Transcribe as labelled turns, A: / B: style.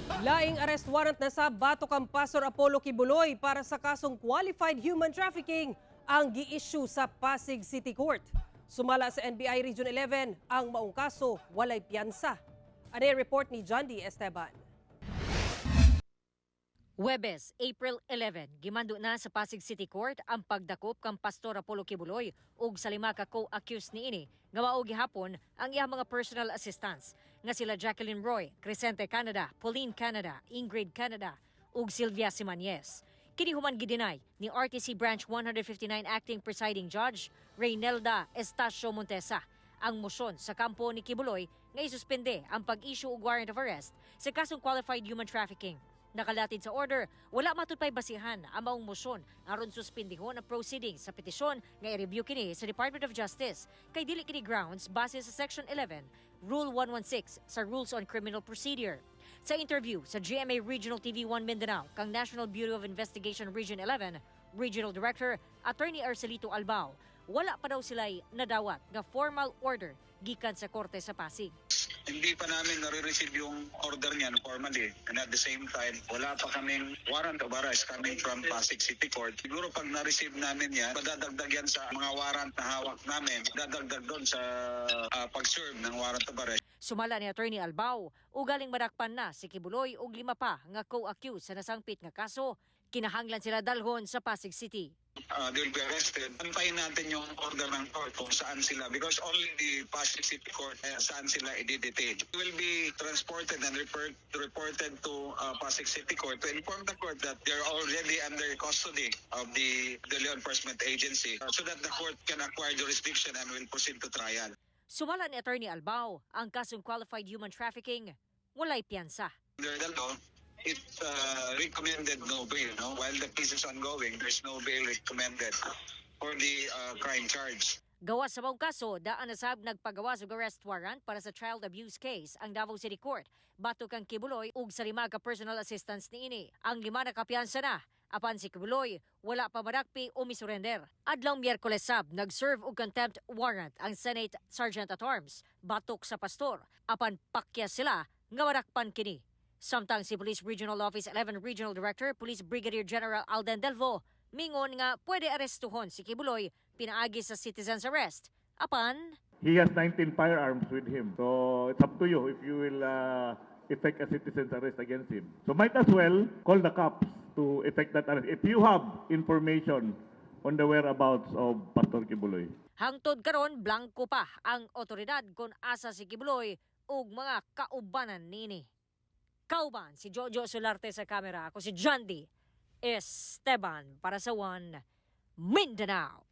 A: Laing arrest warrant na sa bato kang Pastor Quiboloy para sa kasong qualified human trafficking ang gi-issue sa Pasig City Court. Sumala sa NBI Region 11 ang maong kaso, walay piyansa. Ano report ni John D. Esteban?
B: Huwebes, April 11, gimando na sa Pasig City Court ang pagdakop kang Pastor Quiboloy ug sa lima ka co-accused niini nga mao gihapon ang iyang mga personal assistants nga sila Jacqueline Roy, Crescente Canada, Pauline Canada, Ingrid Canada ug Sylvia Simanes. Kini human gidinay ni RTC Branch 159 Acting Presiding Judge Reynelda Estacio Montesa ang motion sa kampo ni Quiboloy nga isuspende ang pag-issue og warrant of arrest sa kasong qualified human trafficking. Nakalatid sa order, wala matutpay basihan ang maong motion aron suspendihon ang proceedings sa petisyon nga i-review kini sa Department of Justice kay dili kini grounds base sa Section 11, Rule 116 sa Rules on Criminal Procedure. Sa interview sa GMA Regional TV1 Mindanao kang National Bureau of Investigation Region 11, Regional Director Attorney Arcelito Albao, wala pa daw sila'y nadawat nga formal order gikan sa korte sa Pasig.
C: Hindi pa namin nare-receive yung order niyan formally. And at the same time, wala pa kaming warrant of arrest coming from Pasig City Court. Siguro pag na-receive namin yan, madadagdag yan sa mga warrant na hawak namin. Dadagdag doon sa pag-serve ng warrant of arrest.
B: Sumala ni Attorney Albao, ugaling madakpan na si Quiboloy ug lima pa nga co-accused sa nasangpit nga kaso. Kinahanglan sila dalhon sa Pasig City.
C: They will be arrested. Antayin natin yung order ng court kung saan sila because only the Pasig City Court saan sila i-detain. They will be transported and reported to Pasig City Court to inform the court that they're already under custody of the Law Enforcement Agency so that the court can acquire jurisdiction and will proceed to trial.
B: Sumala ni Attorney Albao, ang kasong qualified human trafficking walay piyansa.
C: Under the law, it's recommended no bail. No? While the case is ongoing, there's no bail recommended for the crime charge.
B: Gawas sa maong kaso, daan nasab nagpagawas og arrest warrant para sa child abuse case ang Davao City Court. Batok kang Quiboloy ug sa lima ka personal assistants niini. Ang lima na kapiyansa na. Apan si Quiboloy, wala pa madakpi o misurrender. Adlong Miyerkules sab, nag-serve og contempt warrant ang Senate Sergeant at Arms, batok sa pastor. Apan pakya sila nga madakpan kini. Samtang si Police Regional Office 11 Regional Director, Police Brigadier General Alden Delvo, mingon nga pwede arestuhon si Quiboloy pinaagi sa citizen's arrest. Apan,
D: he has 19 firearms with him. So it's up to you if you will effect a citizen's arrest against him. So might as well call the cops to effect that arrest if you have information on the whereabouts of Pastor Quiboloy.
B: hangtod karon blanco pa ang otoridad kung asa si Quiboloy ug mga kaubanan nini. Kauban si Jojo Solarte sa kamera, ako si John D. Esteban para sa One Mindanao.